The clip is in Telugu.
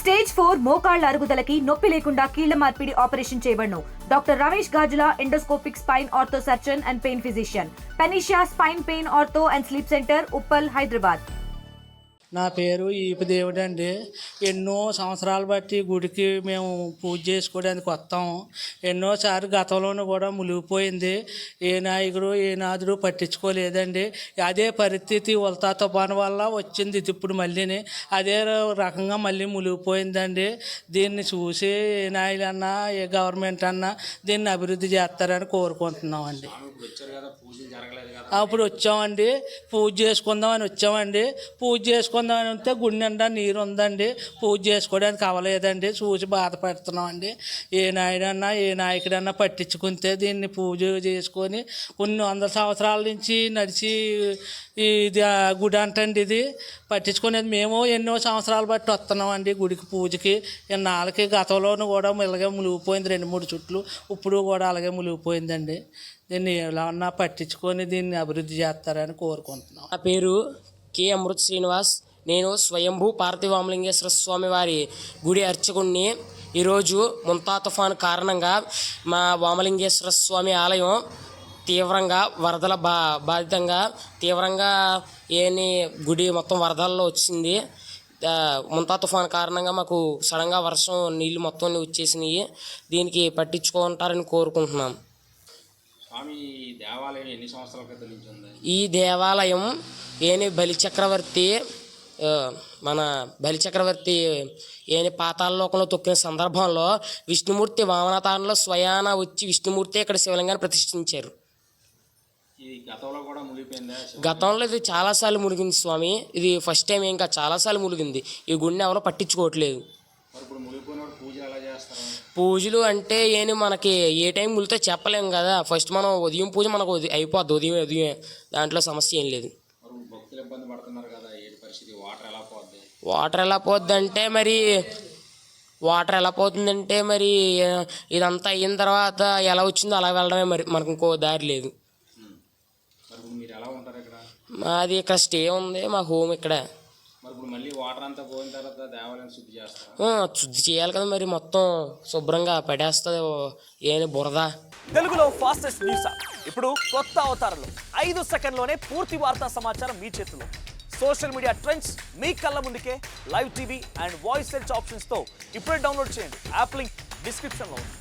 స్టేజ్ 4 మోకాళ్ల అరుగుదలకి నొప్పి లేకుండా కీళ్ల మార్పిడి ఆపరేషన్ చేయబడును. Doctor Ramesh Gajula, endoscopic spine ortho surgeon and pain physician, పెనిషియా spine pain ortho and sleep centre, Uppal, Hyderabad. నా పేరు ఈపి దేవుడు అండి. ఎన్నో సంవత్సరాలు బట్టి గుడికి మేము పూజ చేసుకోవడానికి వస్తాము. ఎన్నోసార్లు గతంలోనూ కూడా మునిగిపోయింది. ఏ నాయకుడు ఏ నాదుడు పట్టించుకోలేదండి. అదే పరిస్థితి ఉల్తా తుఫాను వల్ల వచ్చింది. ఇది ఇప్పుడు మళ్ళీని అదే రకంగా మళ్ళీ మునిగిపోయిందండి. దీన్ని చూసి ఏ నాయకులన్నా ఏ గవర్నమెంట్ అన్నా దీన్ని అభివృద్ధి చేస్తారని కోరుకుంటున్నామండి. అప్పుడు వచ్చామండి, పూజ చేసుకుందామని వచ్చామండి. పూజ చేసుకుందామని వస్తే గుడి నిండా నీరు ఉందండి. పూజ చేసుకోవడానికి అవ్వలేదండి. చూసి బాధపడుతున్నామండి. ఏ నాయుడన్నా ఏ నాయకుడన్నా పట్టించుకుంటే దీన్ని పూజ చేసుకొని కొన్ని వందల సంవత్సరాల నుంచి నడిచి ఇది గుడి అంటండి. ఇది పట్టించుకునేది మేము ఎన్నో సంవత్సరాలు బట్టి వస్తున్నామండి గుడికి పూజకి. నాళ్ళకి గతంలోనూ కూడా ఇలాగే మునిగిపోయింది 2-3 చుట్లు. ఇప్పుడు కూడా అలాగే మునిగిపోయిందండి. దీన్ని ఎలా ఉన్నా పట్టించుకొని దీన్ని అభివృద్ధి చేస్తారని కోరుకుంటున్నాం. నా పేరు కె అమృత్ శ్రీనివాస్. నేను స్వయంభూ పార్థివ వామలింగేశ్వర స్వామి వారి గుడి అర్చకుడిని. ఈరోజు ముంతా తుఫాను కారణంగా మా వామలింగేశ్వర స్వామి ఆలయం తీవ్రంగా వరదల బాధితంగా తీవ్రంగా గుడి మొత్తం వరదల్లో వచ్చింది. ముంతా తుఫాను కారణంగా మాకు సడన్గా వర్షం నీళ్ళు మొత్తం వచ్చేసినాయి. దీనికి పట్టించుకుంటారని కోరుకుంటున్నాం. ఈ దేవాలయం బలిచక్రవర్తి మన బలిచక్రవర్తి పాతాళలోకంలో తొక్కిన సందర్భంలో విష్ణుమూర్తి వామనతారంలో స్వయాన వచ్చి విష్ణుమూర్తి ఇక్కడ శివలింగాన్ని ప్రతిష్ఠించారు. గతంలో ఇది చాలాసార్లు మునిగింది స్వామి. ఇది ఫస్ట్ టైం ఇంకా చాలాసార్లు మునిగింది. ఈ గుడిని ఎవరో పట్టించుకోవట్లేదు. పూజలు అంటే మనకి ఏ టైం ములితే చెప్పలేము కదా. ఫస్ట్ మనం ఉదయం పూజ మనకు అయిపోద్ది. ఉదయం దాంట్లో సమస్య ఏం లేదు. వాటర్ ఎలా పోద్దంటే మరి ఇదంతా అయిన తర్వాత ఎలా వచ్చిందో అలా వెళ్ళడమే. మరి మనకు ఇంకో దారి లేదు. మాది ఇక్కడ స్టే ఉంది. మా హోమ్ ఇక్కడ. శుద్ధి చేయాలి కదా మరి. మొత్తం శుభ్రంగా పడేస్తుంది బురద. తెలుగులో ఫాస్టెస్ట్ న్యూస్ ఇప్పుడు కొత్త అవతారంలో 5 సెకండ్లోనే పూర్తి వార్తా సమాచారం మీ చేతిలో. సోషల్ మీడియా ట్రెండ్స్ మీ కళ్ళ ముందుకే live TV and voice search ఆప్షన్స్తో ఇప్పుడే డౌన్లోడ్ చేయండి. యాప్ లింక్ డిస్క్రిప్షన్లో ఉంది.